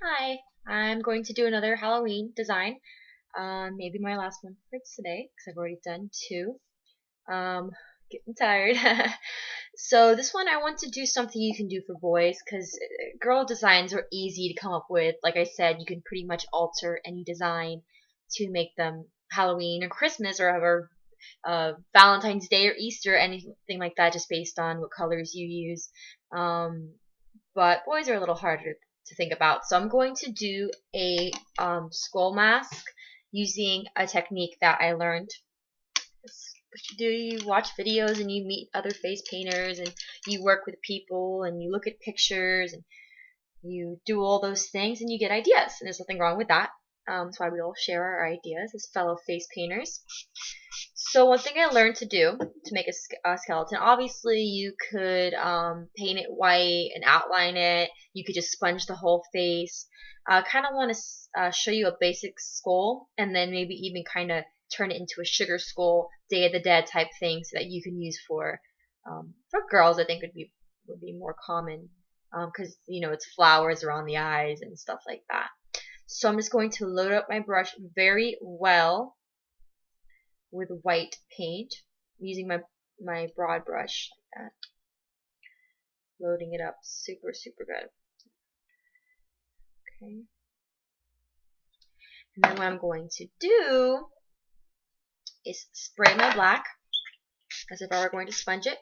Hi, I'm going to do another Halloween design. Maybe my last one for today because I've already done two. Um, Getting tired. So this one I want to do something you can do for boys because girl designs are easy to come up with. Like I said, you can pretty much alter any design to make them Halloween or Christmas or Valentine's Day or Easter, anything like that, just based on what colors you use. Um, but boys are a little harder to think about. So I'm going to do a skull mask using a technique that I learned. What you do, you watch videos and you meet other face painters and you work with people and you look at pictures and you do all those things and you get ideas. And there's nothing wrong with that. That's why we all share our ideas as fellow face painters. So one thing I learned to do to make a skeleton, obviously you could paint it white and outline it. You could just sponge the whole face. I kind of want to show you a basic skull and then maybe even kind of turn it into a sugar skull, Day of the Dead type thing, so that you can use for girls. I think would be more common because it's flowers around the eyes and stuff like that. So I'm just going to load up my brush very well with white paint. I'm using my broad brush like that. Loading it up super good. Okay. And then what I'm going to do is spray my black as if I were going to sponge it.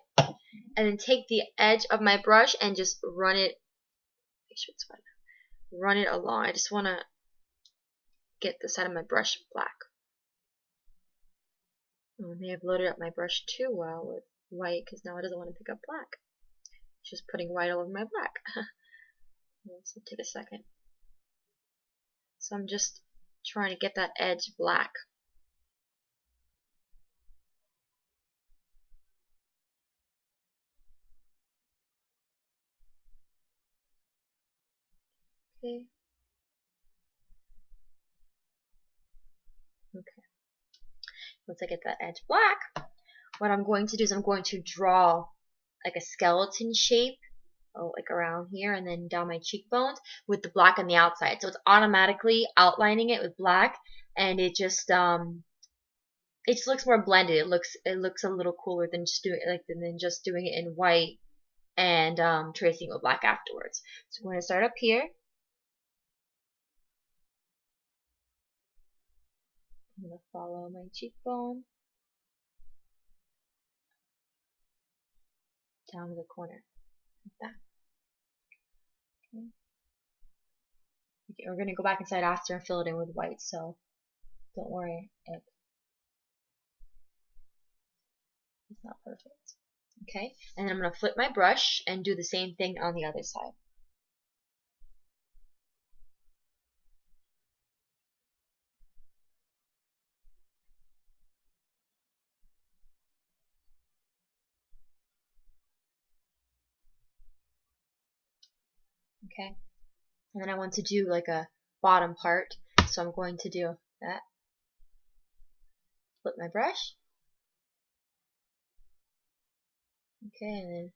And then take the edge of my brush and just run it, make sure it's wet, run it along. I just want to get the side of my brush black. Oh, I may have loaded up my brush too well with white because now it doesn't want to pick up black. It's just putting white all over my black. So take a second. So I'm just trying to get that edge black. Okay. Okay. Once I get that edge black, what I'm going to do is I'm going to draw like a skeleton shape, like around here and then down my cheekbones with the black on the outside. So it's automatically outlining it with black, and it just looks more blended. It looks a little cooler than just doing it in white and tracing it with black afterwards. So I'm going to start up here. I'm going to follow my cheekbone down to the corner like that. Okay. We're going to go back inside after and fill it in with white, so don't worry if it's not perfect. Okay, and then I'm going to flip my brush and do the same thing on the other side. Okay, and then I want to do like a bottom part, so I'm going to do that. Flip my brush. Okay,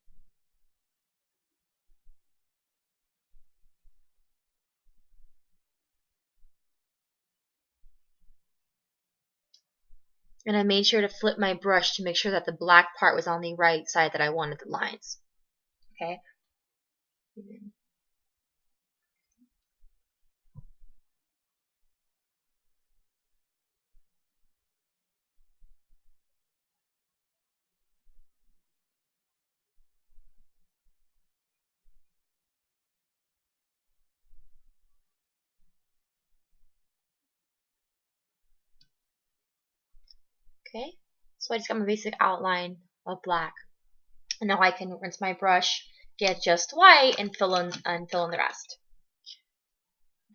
and I made sure to flip my brush to make sure that the black part was on the right side that I wanted the lines. Okay. Okay, so I just got my basic outline of black. And now I can rinse my brush, get just white, and fill in the rest.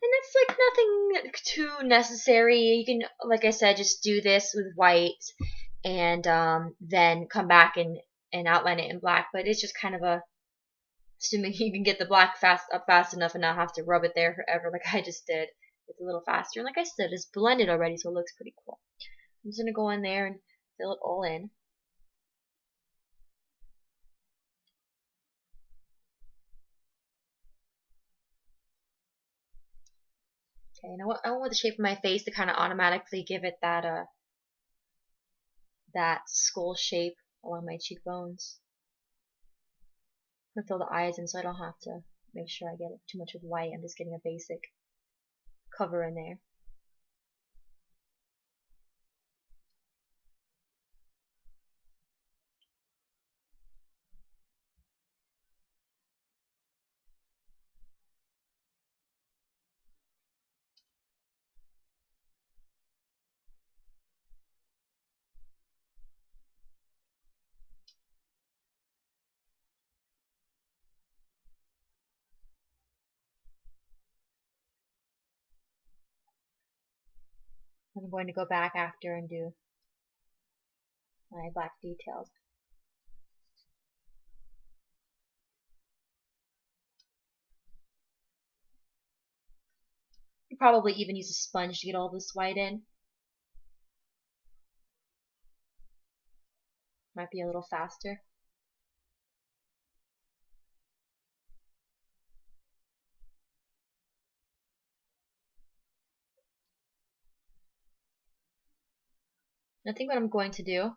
And it's like nothing too necessary. You can, like I said, just do this with white and then come back and outline it in black. But it's just kind of assuming you can get the black fast enough and not have to rub it there forever like I just did. It's a little faster. And like I said, it's blended already, so it looks pretty cool. I'm just going to go in there and fill it all in. Okay, and I want the shape of my face to kind of automatically give it that skull shape along my cheekbones. I'm gonna fill the eyes in so I don't have to make sure I get too much of white. I'm just getting a basic cover in there. I'm going to go back after and do my black details. You probably even use a sponge to get all this white in. Might be a little faster. I think what I'm going to do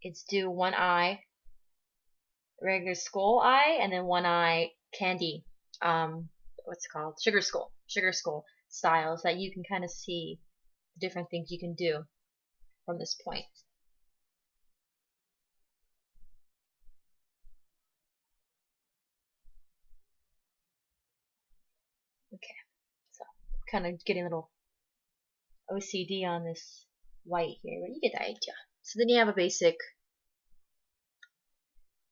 is do one eye, regular skull eye, and then one eye candy, what's it called? Sugar skull style, so that you can kind of see the different things you can do from this point. Okay, so kind of getting a little OCD on this white here, but you get the idea. So then you have a basic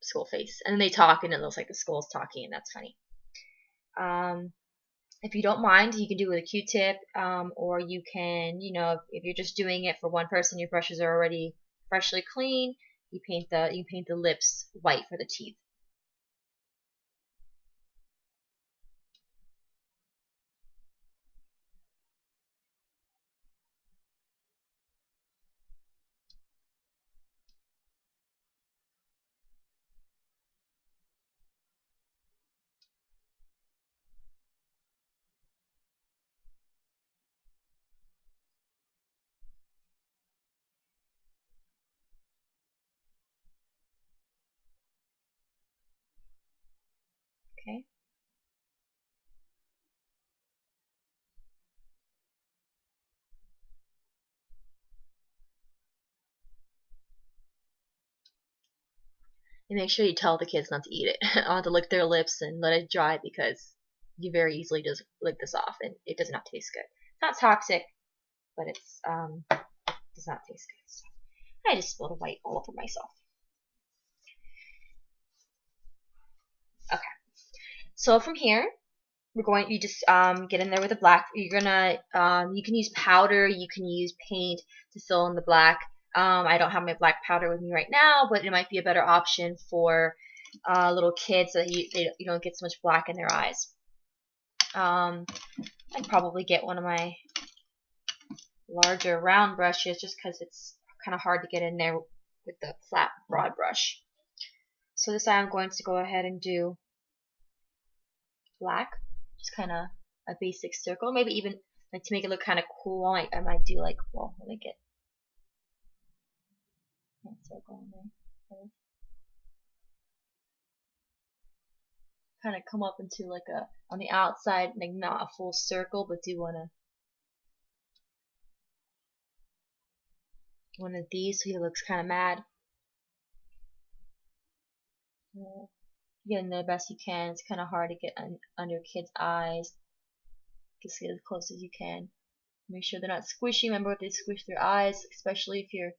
skull face, and then they talk, and it looks like the skull's talking, and that's funny. If you don't mind, you can do it with a Q-tip, or you can, if you're just doing it for one person, your brushes are already freshly clean. You paint the lips white for the teeth. Okay. And make sure you tell the kids not to eat it. I'll have to lick their lips and let it dry because you very easily just lick this off and it does not taste good. It's not toxic, but it does not taste good. So I just spilled a white all over myself. Okay. So from here, you just get in there with the black. You're gonna you can use powder, you can use paint to fill in the black. I don't have my black powder with me right now, but it might be a better option for little kids so that you don't get so much black in their eyes. I'd probably get one of my larger round brushes just because it's kind of hard to get in there with the flat broad brush. So this eye I'm going to go ahead and do black, just kind of a basic circle, maybe even like to make it look kind of cool. I might do like, well, let me get that circle in there. Kind of come up into like on the outside, like not a full circle, but do one of these so he looks kind of mad. Get in there the best you can. It's kind of hard to get under kids' eyes. Just get as close as you can. Make sure they're not squishy. Remember, if they squish their eyes, especially if your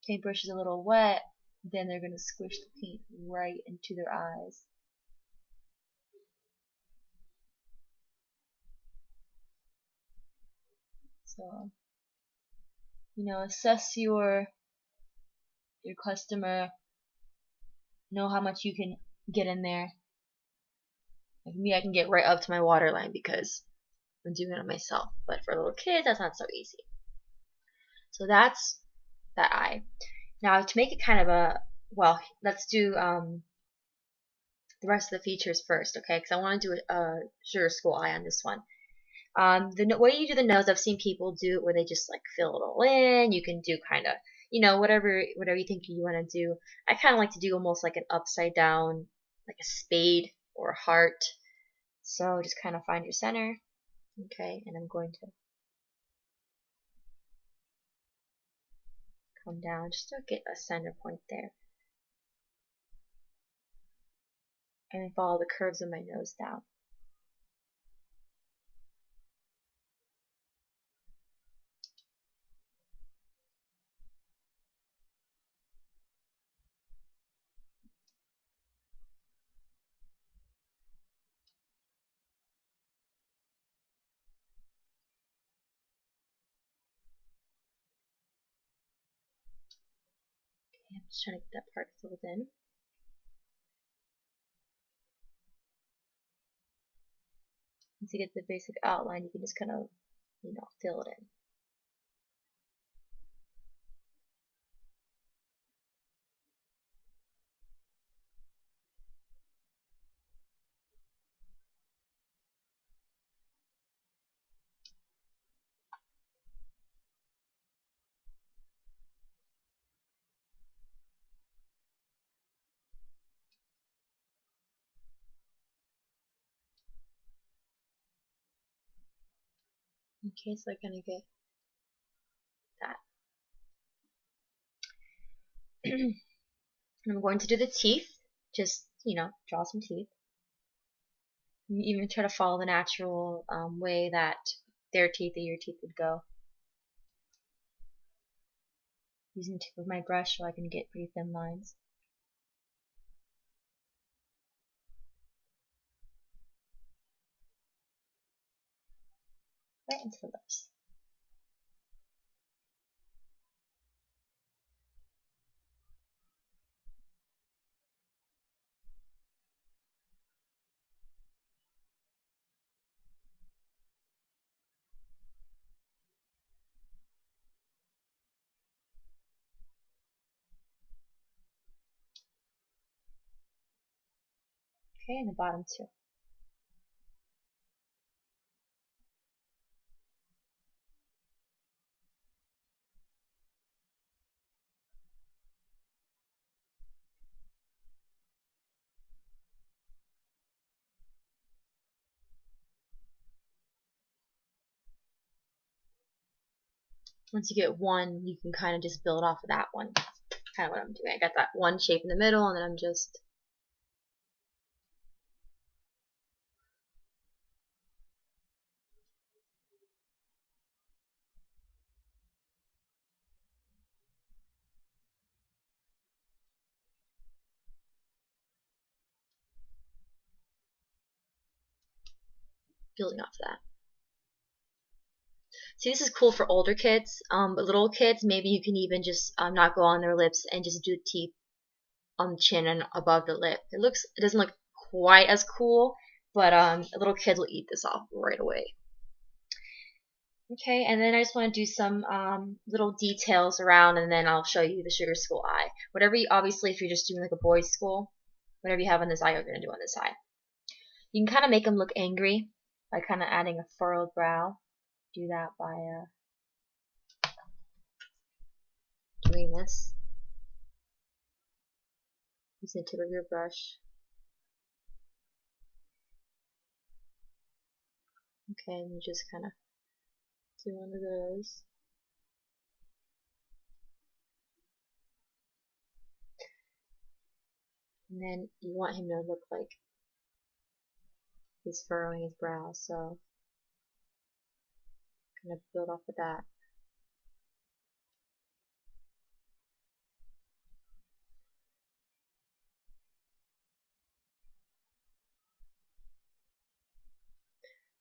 paintbrush is a little wet, then they're going to squish the paint right into their eyes. So, assess your customer. Know how much you can get in there. Like me, I can get right up to my waterline because I'm doing it on myself. But for little kids, that's not so easy. So that's that eye. Now to make it kind of let's do the rest of the features first, okay? Because I want to do a sugar skull eye on this one. The way you do the nose, I've seen people do it where they just like fill it all in. You can do kind of, whatever you think you want to do. I kind of like to do almost like an upside down, like a spade or a heart. So just kind of find your center. Okay, and I'm going to come down just to get a center point there. And then follow the curves of my nose down. Okay, I'm just trying to get that part filled in. Once you get the basic outline, you can just kind of, fill it in. Okay, so I'm gonna get that. And I'm going to do the teeth. Just, draw some teeth. You even try to follow the natural way that their teeth or your teeth would go. Using the tip of my brush so I can get pretty thin lines. Right into the lips. Okay, and the bottom too. Once you get one, you can kind of just build off of that one. Kind of what I'm doing. I got that one shape in the middle, and then I'm just building off of that. See, this is cool for older kids, but little kids, maybe you can even just not go on their lips and just do teeth on the chin and above the lip. It doesn't look quite as cool, but little kids will eat this off right away. Okay, and then I just want to do some little details around, and then I'll show you the sugar school eye. Whatever you, obviously, if you're just doing like a boys' school, whatever you have on this eye, you're going to do on this eye. You can kind of make them look angry by kind of adding a furrowed brow. Do that by doing this. Use the tip of your brush. Okay, and you just kind of do one of those. And then you want him to look like he's furrowing his brow, so kind of build off of that.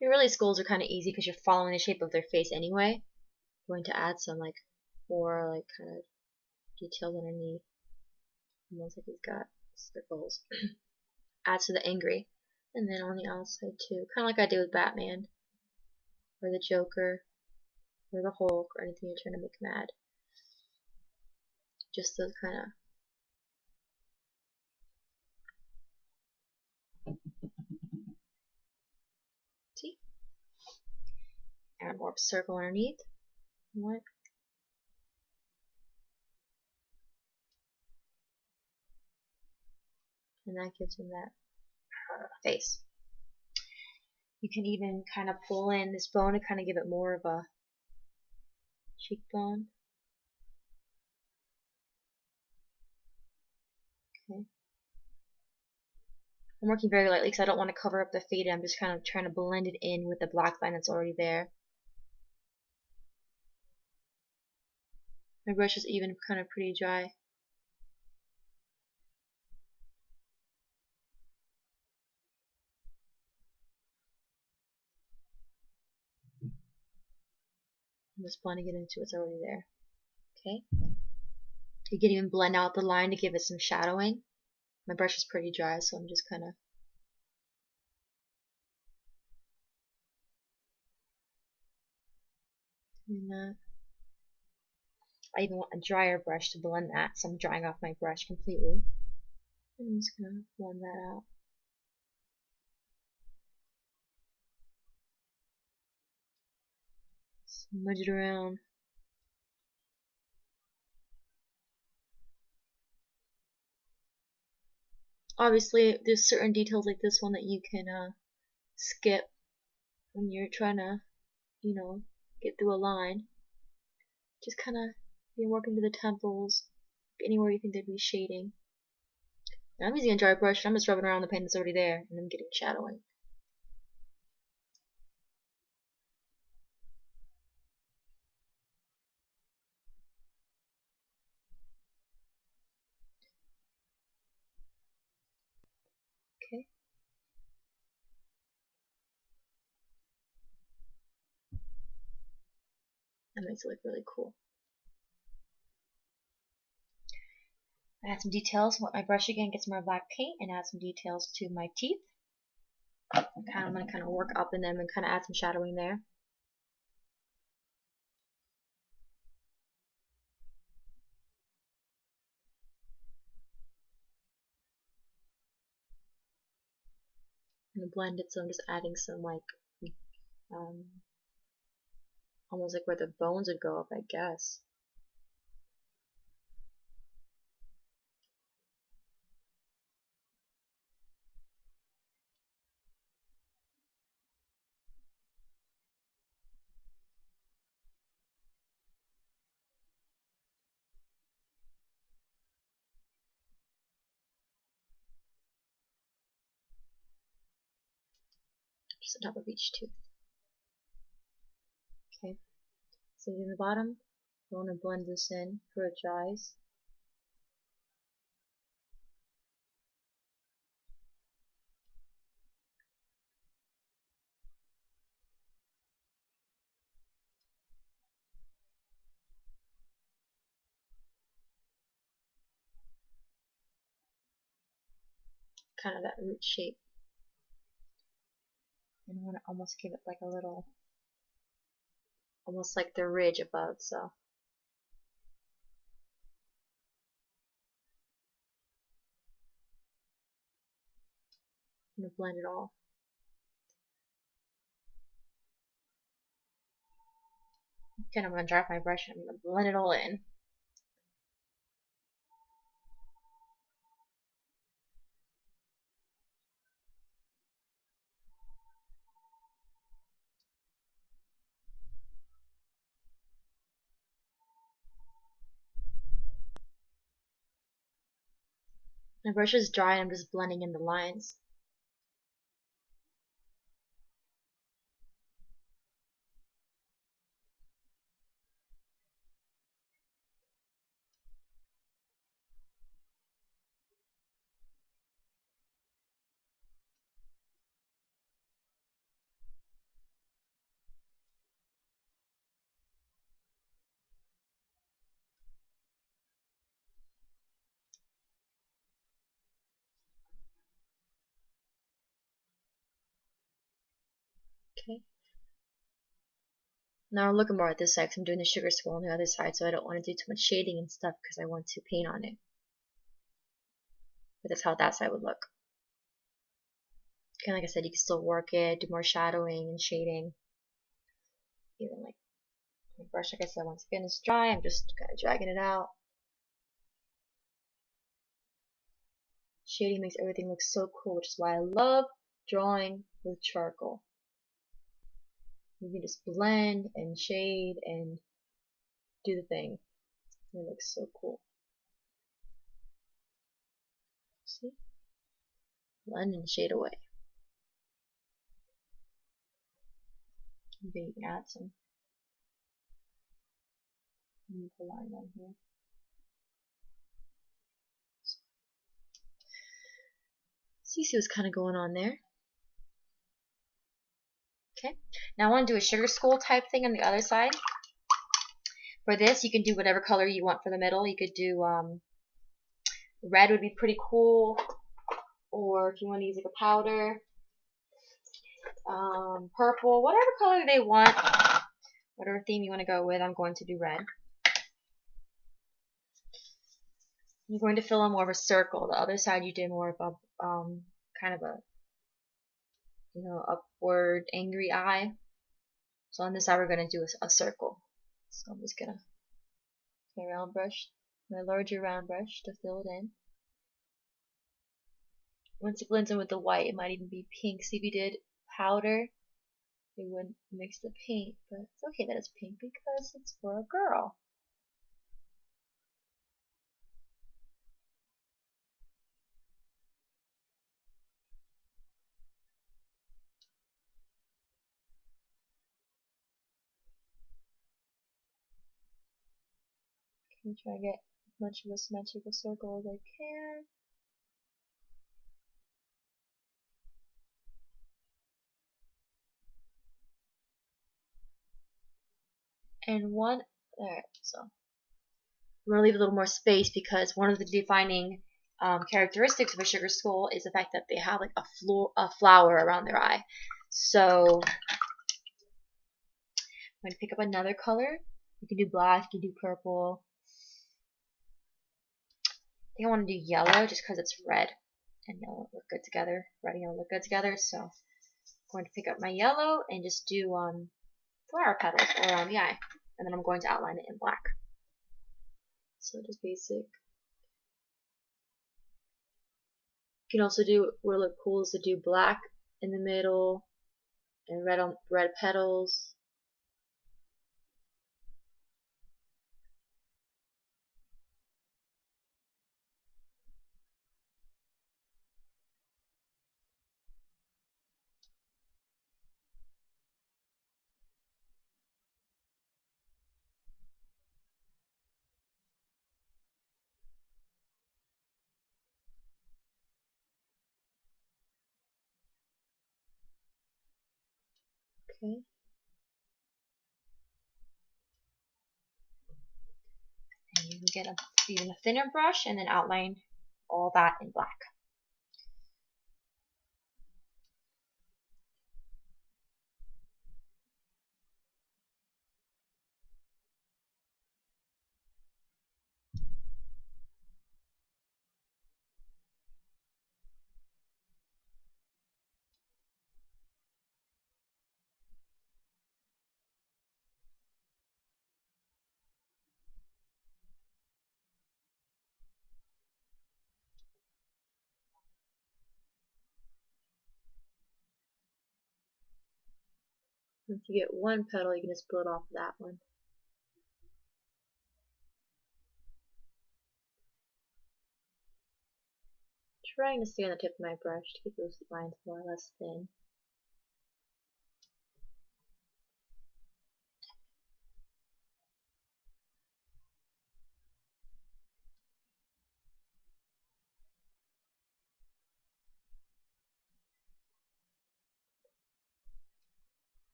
Really, schools are kind of easy because you're following the shape of their face anyway. I'm going to add some more kind of details underneath. Almost like he's got circles. Adds to the angry. And then on the outside too, kind of like I did with Batman, or the Joker, or the Hulk, or anything you're trying to make mad. Just those kind of. See? add more of a circle underneath. What? And that gives him that face. You can even kind of pull in this bone to kind of give it more of a cheekbone. Okay. I'm working very lightly because I don't want to cover up the fade. I'm just kind of trying to blend it in with the black line that's already there. My brush is even kind of pretty dry. I'm just blending it into what's already there. Okay. You can even blend out the line to give it some shadowing. My brush is pretty dry, so I'm just kind of doing that. I even want a drier brush to blend that, so I'm drying off my brush completely. And I'm just going to blend that out. Smudge it around. Obviously, there's certain details like this one that you can skip when you're trying to, get through a line. Just kind of work into the temples, anywhere you think there'd be shading. Now I'm using a dry brush, and I'm just rubbing around the paint that's already there, and then getting shadowing. Okay. That makes it look really cool. I add some details with my brush again, get some more black paint, and add some details to my teeth. I'm going to kind of work up in them and kind of add some shadowing there. I'm going to blend it, so I'm just adding some almost like where the bones would go up, I guess. Just on top of each tooth. Okay. So in the bottom, I want to blend this in before it dries. Kind of that root shape. And I want to almost give it like a little, almost like the ridge above, so. I'm going to blend it all. Okay, I'm going to dry off my brush and I'm going to blend it all in. My brush is dry and I'm just blending in the lines. Okay. Now we're looking more at this side because I'm doing the sugar skull on the other side, so I don't want to do too much shading and stuff because I want to paint on it. But that's how that side would look. Okay, like I said, you can still work it, do more shadowing and shading. even like my brush, like I said, once again is dry. I'm just kind of dragging it out. Shading makes everything look so cool, which is why I love drawing with charcoal. You can just blend and shade and do the thing. It looks so cool. See? Blend and shade away. Maybe you can add some line on here. So you see what's kind of going on there. Okay, now I want to do a sugar skull type thing on the other side. For this, you can do whatever color you want for the middle. You could do red would be pretty cool, or if you want to use like a powder, purple, whatever color they want, whatever theme you want to go with. I'm going to do red. I'm going to fill in more of a circle. The other side you did more of a kind of a upward angry eye. So on this side we're going to do a circle. So I'm just gonna my round brush, my larger round brush to fill it in. Once it blends in with the white, it might even be pink. See, if you did powder, it wouldn't mix the paint, but it's okay that it's pink because it's for a girl. I'm trying to get as much of a symmetrical circle as I can. And one, alright, so I'm going to leave a little more space because one of the defining characteristics of a sugar skull is the fact that they have like a flower around their eye. So I'm going to pick up another color. You can do black, you can do purple. I think I want to do yellow just because it's red and yellow look good together. Red and yellow look good together, so I'm going to pick up my yellow and just do flower petals all around the eye. And then I'm going to outline it in black. So just basic. You can also do, what look cool is to do black in the middle and red petals. Okay. And you can get even a thinner brush and then outline all that in black. Once you get one petal, you can just split off that one. Trying to stay on the tip of my brush to keep those lines more or less thin.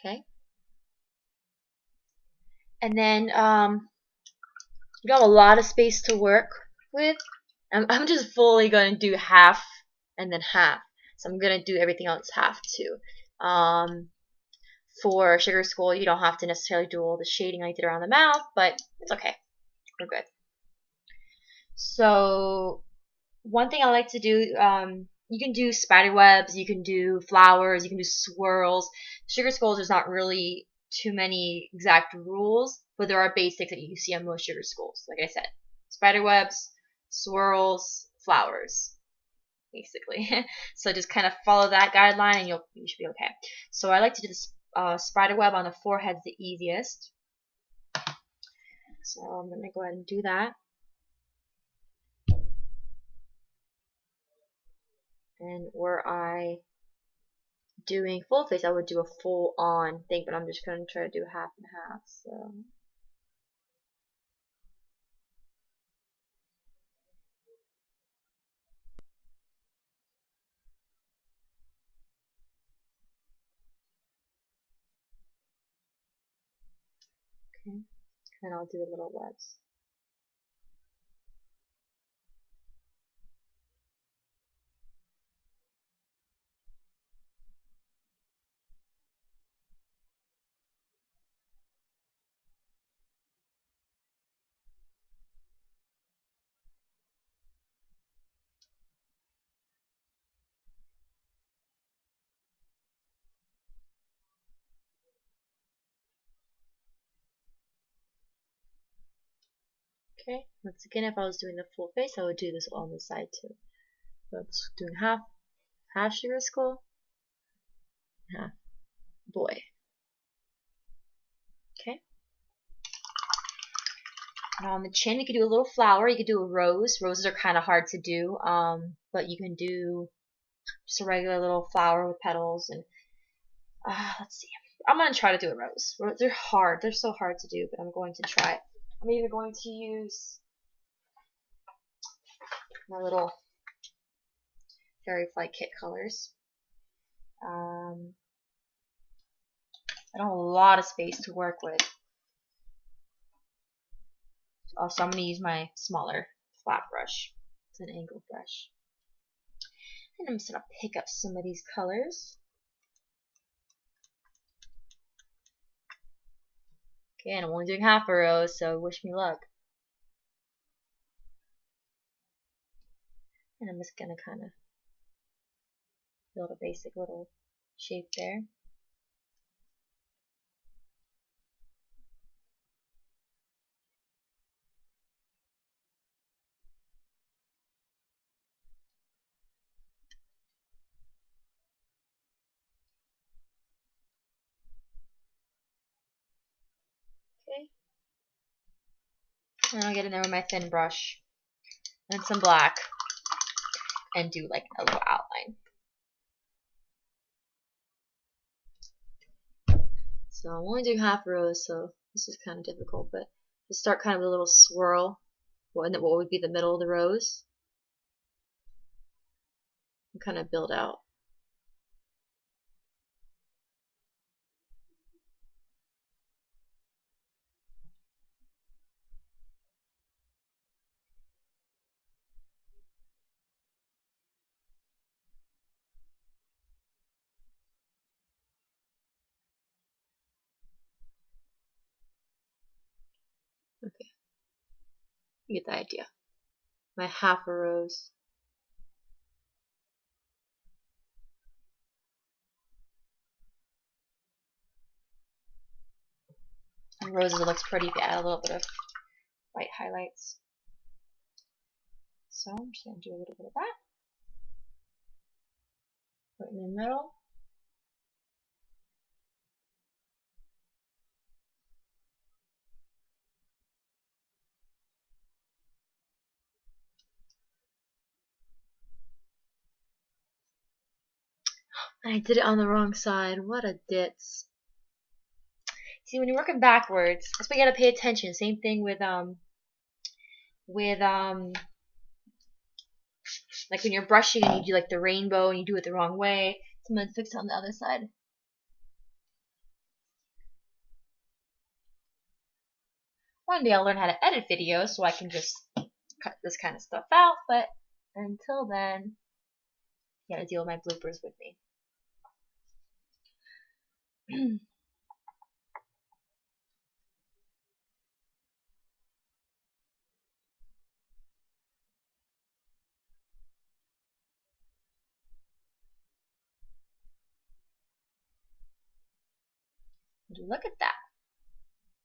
Okay. And then you got a lot of space to work with. I'm just fully going to do half and then half. So I'm going to do everything else half too. For Sugar Skull, you don't have to necessarily do all the shading I did around the mouth, but it's okay. We're good. So one thing I like to do you can do spider webs, you can do flowers, you can do swirls. Sugar skulls, there's not really too many exact rules, but there are basics that you see on most sugar skulls. Like I said, spider webs, swirls, flowers, basically. So just kind of follow that guideline and you should be okay. So I like to do this spider web on the forehead, the easiest. So I'm going to go ahead and do that. And were I doing full face, I would do a full on thing, but I'm just going to try to do half and half. So okay, and I'll do the little webs. Okay, once again, if I was doing the full face, I would do this on the side too. So it's doing half sugar skull, half boy. Okay. Now on the chin, you could do a little flower. You could do a rose. Roses are kind of hard to do, but you can do just a regular little flower with petals. And let's see. I'm gonna try to do a rose. They're hard. They're so hard to do, but I'm going to try it. I'm either going to use my little Fairy Flight kit colors. I don't have a lot of space to work with. So I'm going to use my smaller flat brush. It's an angled brush. And I'm just going to pick up some of these colors. Okay, and I'm only doing half a rose, so wish me luck. And I'm just going to kind of build a basic little shape there. Okay. And I'll get in there with my thin brush and some black and do like a little outline. So I'm only doing half a rose, so this is kind of difficult, but just start kind of with a little swirl. What would be the middle of the rose? And kind of build out. Okay, you get the idea. My half a rose. And roses, it looks pretty if you add a little bit of white highlights. So I'm just going to do a little bit of that. Put it in the middle. And I did it on the wrong side. What a ditz. See, when you're working backwards, that's why you gotta pay attention. Same thing with like when you're brushing and you do like the rainbow and you do it the wrong way. So I'm gonna fix it on the other side. One day I'll learn how to edit videos so I can just cut this kind of stuff out, but until then, you gotta deal with my bloopers with me. Look at that.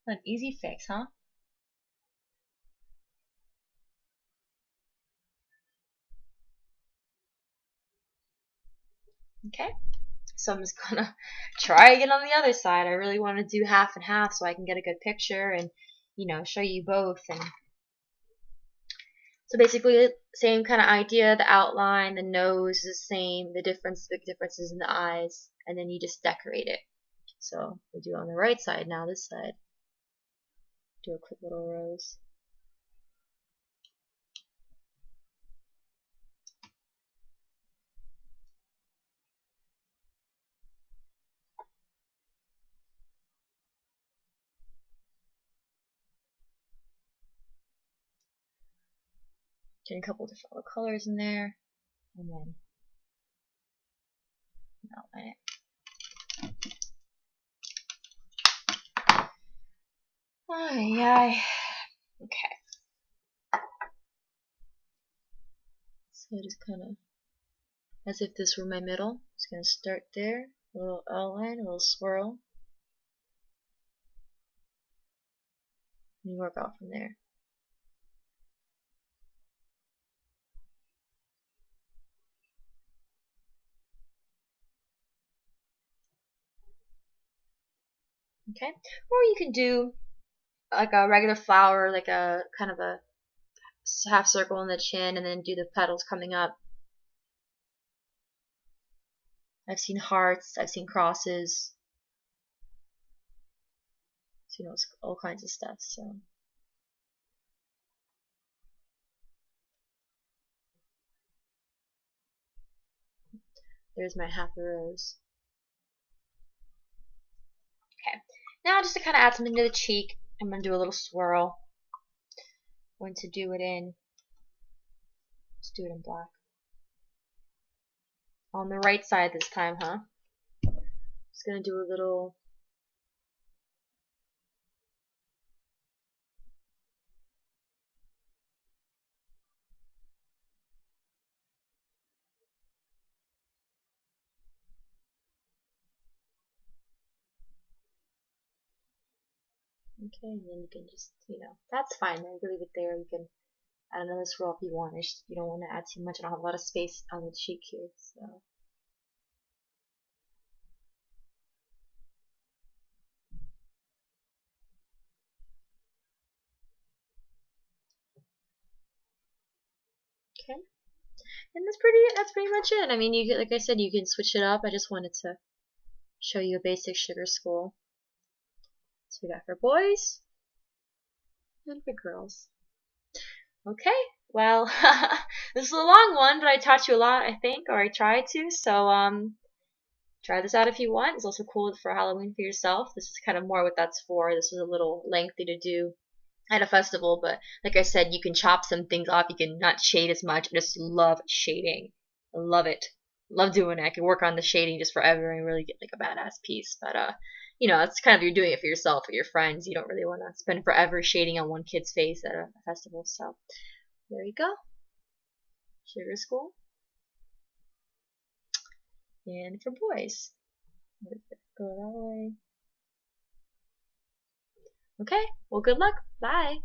An easy fix, huh? Okay. So I'm just gonna try again on the other side. I really want to do half and half so I can get a good picture and, you know, show you both. And so basically, same kind of idea. The outline, the nose is the same. The big differences in the eyes, and then you just decorate it. So we'll do it on the right side now. This side, do a quick little rose. Getting a couple different colors in there, and then outline it. Ay. Okay. So just kind of, as if this were my middle. Just gonna start there, a little outline, a little swirl, and you work out from there. Okay, or you can do like a regular flower, like a kind of a half circle in the chin, and then do the petals coming up. I've seen hearts, I've seen crosses, you know, all kinds of stuff. So there's my half a rose. Okay, now just to kind of add something to the cheek, I'm going to do a little swirl. I'm going to do it in, let's do it in black. On the right side this time, huh? Just going to do a little, okay, and then you can just, you know, that's fine. You can leave it there. You can add another swirl if you want. You don't want to add too much. I don't have a lot of space on the cheek here, so. Okay, and that's pretty much it. I mean, you like I said, you can switch it up. I just wanted to show you a basic sugar skull. So we got for boys and for girls. Okay, well, this is a long one, but I taught you a lot, I think, or I tried to. So try this out if you want. It's also cool for Halloween for yourself. This is kind of more what that's for. This was a little lengthy to do at a festival, but like I said, you can chop some things off. You can not shade as much. I just love shading. I love it. Love doing it. I can work on the shading just forever and really get like a badass piece. But you know, it's kind of you're doing it for yourself or your friends. You don't really want to spend forever shading on one kid's face at a festival. So there you go. Sugar School. And for boys. Go that way. Okay, well, good luck. Bye.